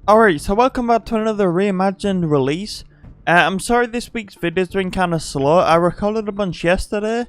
Alright, so welcome back to another Reimagined release. I'm sorry this week's video's been kind of slow. I recorded a bunch yesterday,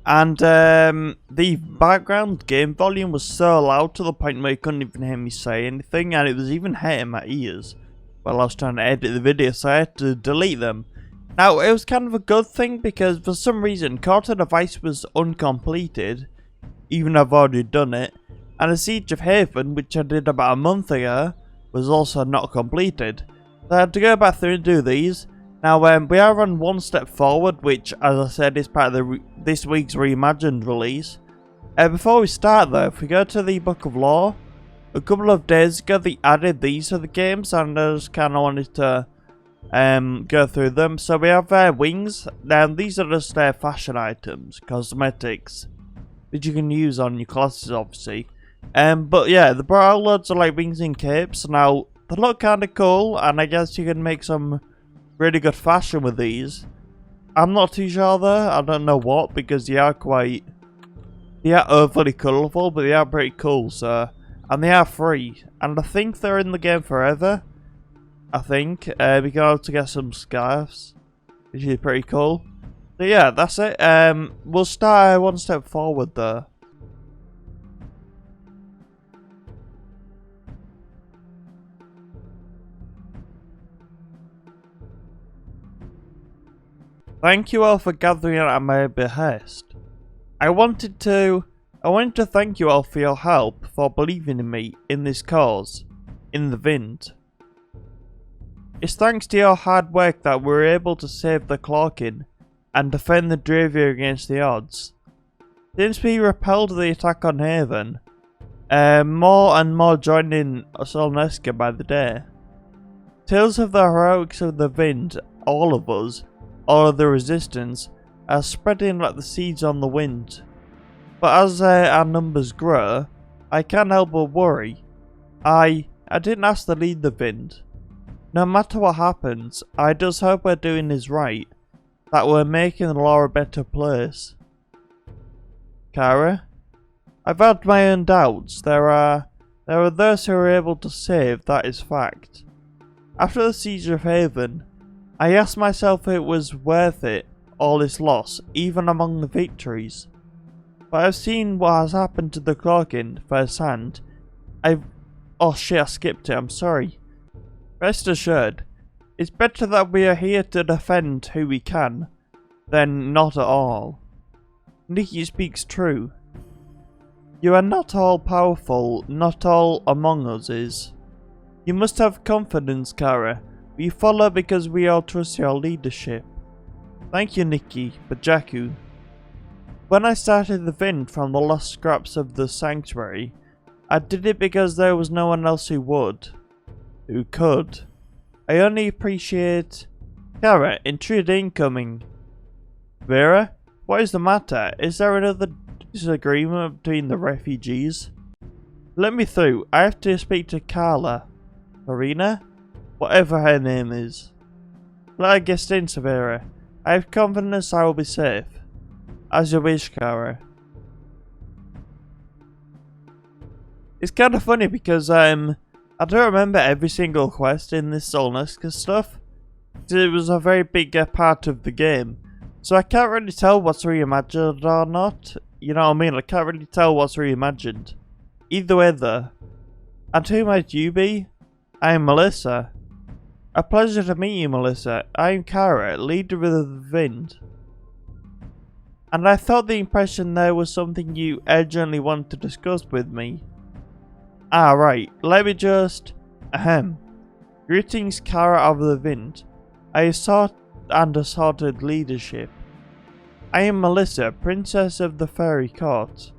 and the background game volume was so loud to the point where you couldn't even hear me say anything, and it was even hurting my ears while I was trying to edit the video, so I had to delete them. Now, it was kind of a good thing because for some reason, Quarter Device was uncompleted, even though I've already done it, and the Siege of Haven, which I did about a month ago, was also not completed. So I had to go back through and do these. Now we are on one step forward, which as I said is part of this week's Reimagined release. Before we start though, if we go to the Book of Law, a couple of days ago they added these to the games and I just kind of wanted to go through them. So we have wings. Now these are just fashion items, cosmetics, that you can use on your classes obviously. But yeah, the bra loads are like wings and capes. Now, they look kind of cool, and I guess you can make some really good fashion with these. I'm not too sure though, I don't know what, because they are overly colourful, but they are pretty cool, so. And they are free, and I think they're in the game forever. I think, we can also get some scarves, which is pretty cool. So yeah, that's it. We'll start one step forward though. Thank you all for gathering at my behest. I wanted to thank you all for your help, for believing in me, in this cause, in the Wind. It's thanks to your hard work that we were able to save the Clorkin and defend the Dravia against the odds. Since we repelled the attack on Haven, more and more joined in Solneska by the day. Tales of the heroics of the Wind, all of us, all of the resistance, are spreading like the seeds on the wind. But as our numbers grow, I can't help but worry. I didn't ask to lead the Wind. No matter what happens, I just hope we're doing is right, that we're making the law a better place. Kara? I've had my own doubts. There are those who are able to save, that is fact. After the Siege of Haven, I asked myself if it was worth it, all this loss, even among the victories. But I've seen what has happened to the Clorkin firsthand. Oh shit, I skipped it, I'm sorry. Rest assured, it's better that we are here to defend who we can, than not at all. Nikki speaks true. You are not all powerful, not all among us is. You must have confidence, Kara. We follow because we all trust your leadership. Thank you, Nikki, but Jakku. When I started the Wind from the lost scraps of the sanctuary, I did it because there was no one else who would. Who could. I only appreciate... Kara, intruder incoming. Vera, what is the matter? Is there another disagreement between the refugees? Let me through. I have to speak to Carla. Marina? Whatever her name is. Let her get in, Severa. I have confidence I will be safe. As you wish, Kara. It's kind of funny because I don't remember every single quest in this Solneska stuff. It was a very big part of the game. So I can't really tell what's reimagined or not. You know what I mean? I can't really tell what's reimagined. Either way though. And who might you be? I am Melissa. A pleasure to meet you, Melissa. I am Kara, leader of the Wind. And I thought the impression there was something you urgently want to discuss with me. Ah, right. Let me just... Ahem. Greetings, Kara of the Wind. I sought and assorted leadership. I am Melissa, Princess of the Fairy Court.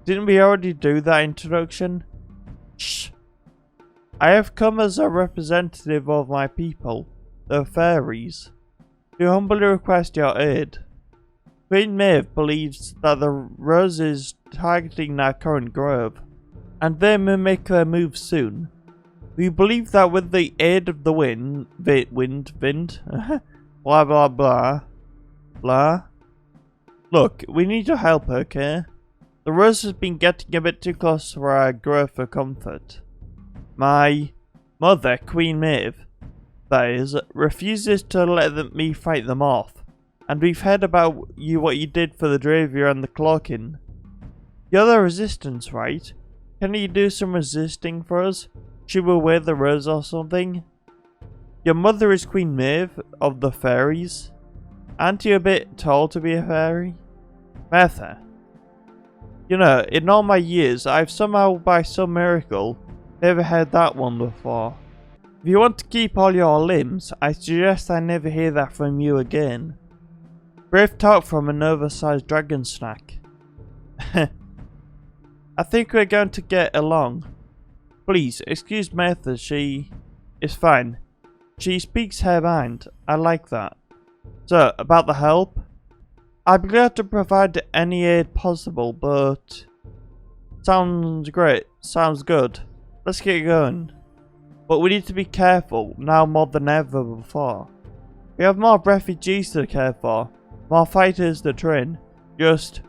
Didn't we already do that introduction? Shh. I have come as a representative of my people, the fairies, to humbly request your aid. Queen Maeve believes that the Rose is targeting our current grove, and they may make their move soon. We believe that with the aid of the wind, blah blah blah, blah. Look, we need your help, okay? The Rose has been getting a bit too close for our grove for comfort. My Mother, Queen Maeve, that is, refuses to let me fight them off. And we've heard about what you did for the Dravia and the Cloaking. You're the resistance, right? Can you do some resisting for us? She will wear the rose or something? Your mother is Queen Maeve of the fairies. Aren't you a bit tall to be a fairy? Martha. You know, in all my years, I've somehow, by some miracle, never heard that one before. If you want to keep all your limbs, I suggest I never hear that from you again. Brave talk from an oversized dragon snack. I think we're going to get along. Please, excuse Martha, she is fine. She speaks her mind. I like that. So, about the help? I'd be glad to provide any aid possible, but... Sounds great. Sounds good. Let's get going. But we need to be careful, now more than ever before. We have more refugees to care for, more fighters to train, just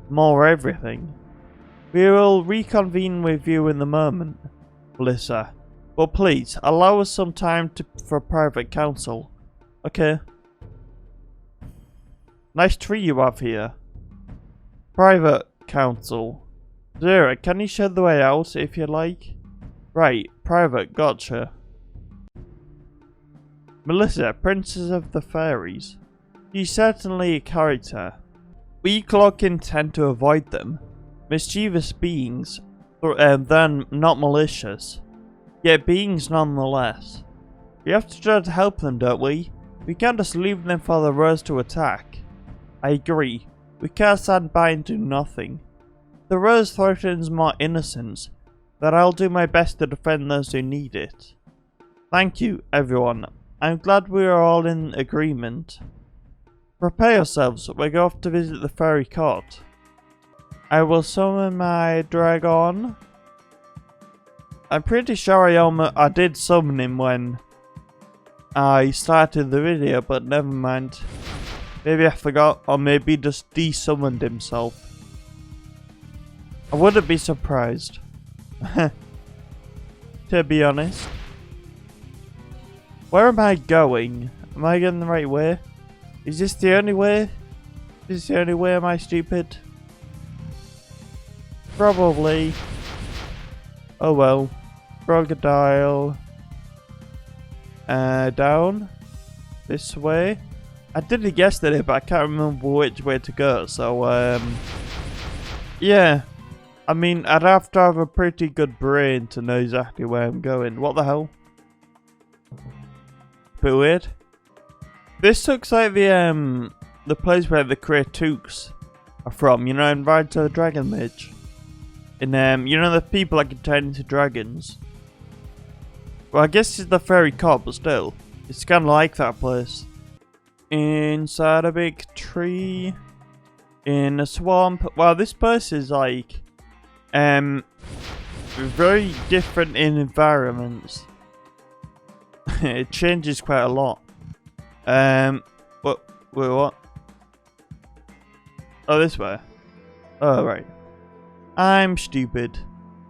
more everything. We will reconvene with you in a moment, Melissa. But please, allow us some time for private counsel. Okay? Nice tree you have here. Private counsel. Zera, can you show the way out if you like? Right, private, gotcha. Melissa, Princess of the Fairies. She's certainly a character. We Cloaking tend to avoid them. Mischievous beings, then not malicious. Yet beings nonetheless. We have to try to help them, don't we? We can't just leave them for the rose to attack. I agree. We can't stand by and do nothing. The rose threatens more innocence, but I'll do my best to defend those who need it. Thank you, everyone. I'm glad we are all in agreement. Prepare yourselves, we're going off to visit the fairy court. I will summon my dragon. I'm pretty sure I did summon him when I started the video, but never mind. Maybe I forgot, or maybe just de-summoned himself. I wouldn't be surprised. To be honest. Where am I going? Am I going the right way? Is this the only way? Is this the only way? Am I stupid? Probably. Oh well. Crocodile. Down. This way. I did it yesterday, but I can't remember which way to go, so yeah. I mean, I'd have to have a pretty good brain to know exactly where I'm going. What the hell? Bit weird. This looks like the place where the Kratoks are from, you know, in Ride to the Dragon Mage. And you know, the people that can turn into dragons. Well, I guess it's the fairy court, but still. It's kinda like that place. Inside a big tree. In a swamp. Wow, this place is like very different in environments. It changes quite a lot. Wait, what? Oh, this way. Oh, right. I'm stupid.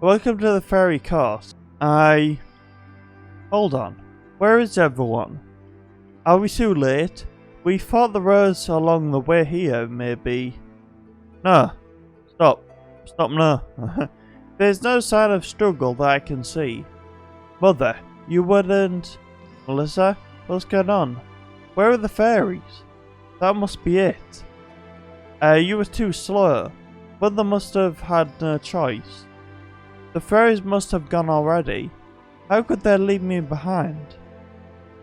Welcome to the fairy court. Hold on. Where is everyone? Are we too late? We fought the rose along the way here, maybe. No. Stop. Stop, no. There's no sign of struggle that I can see. Mother, you wouldn't... Melissa, what's going on? Where are the fairies? That must be it. You were too slow. Mother must have had no choice. The fairies must have gone already. How could they leave me behind?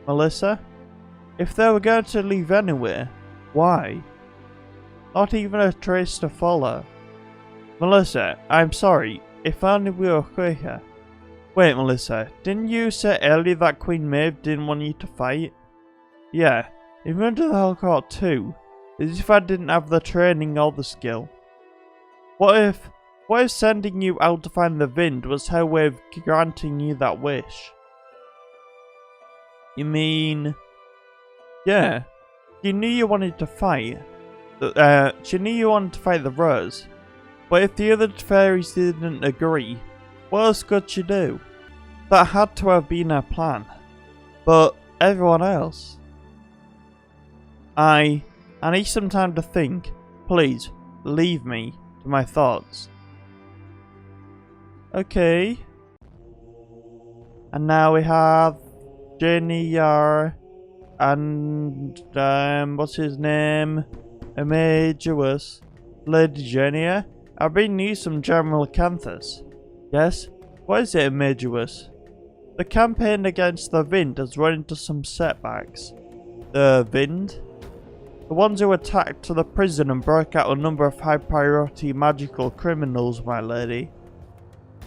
Melissa? If they were going to leave anywhere, why? Not even a trace to follow. Melissa, I'm sorry. If only we were quicker. Wait, Melissa, didn't you say earlier that Queen Maeve didn't want you to fight? Yeah, he went to the whole court too. As if I didn't have the training or the skill. What if sending you out to find the Vind was her way of granting you that wish? You mean... Yeah, she knew you wanted to fight. She knew you wanted to fight the Rose. But if the other fairies didn't agree, what else could she do? That had to have been her plan. But everyone else... I need some time to think. Please, leave me to my thoughts. Okay. And now we have Jenny and what's his name? Imageous. Lady Jenny. I've been news from General Canthus. Yes? What is it, Imageous? The campaign against the Vind has run into some setbacks. The Vind? The ones who attacked the prison and broke out a number of high-priority magical criminals, my lady.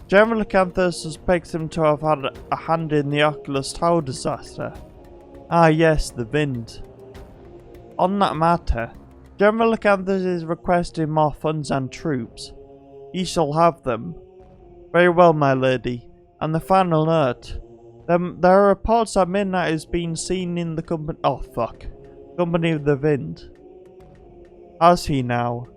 General Canthus suspects him to have had a hand in the Oculus Tower disaster. Ah yes, the Vind. On that matter, General Canthus is requesting more funds and troops. He shall have them. Very well, my lady. And the final note. There are reports that Midnight has been seen in the company of the Vind. Has he now?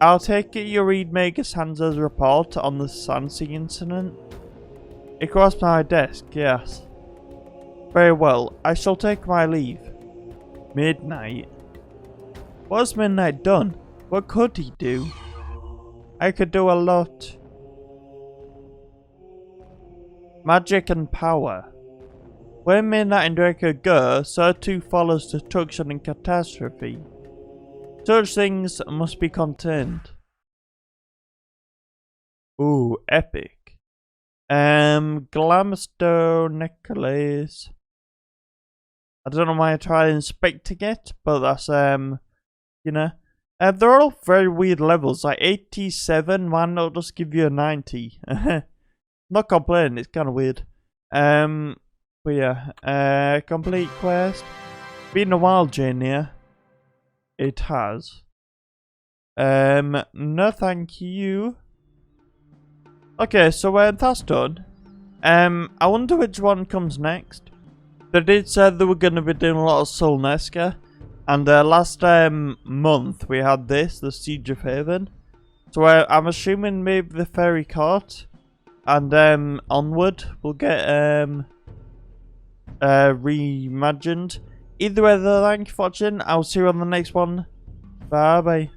I'll take it you read Magus Hansa's report on the Sansi incident. It crossed my desk, yes. Very well, I shall take my leave. Midnight? What has Midnight done? What could he do? I could do a lot. Magic and power. Where Midnight and Draco go, so too follows destruction and catastrophe. Such things must be contained. Ooh, epic. Glamstone necklace. I don't know why I tried inspecting it, but that's, you know. They're all very weird levels, like 87, why not just give you a 90? Not complaining, it's kind of weird. But yeah, complete quest. Been a while, Jania. It has. No thank you. Okay, so that's done. I wonder which one comes next. They did say they were going to be doing a lot of Solnesca. And last month we had this, the Siege of Haven. So I'm assuming maybe the Fairy Court. And onward we'll get Reimagined. Either way though, thank you for watching. I'll see you on the next one. Bye bye.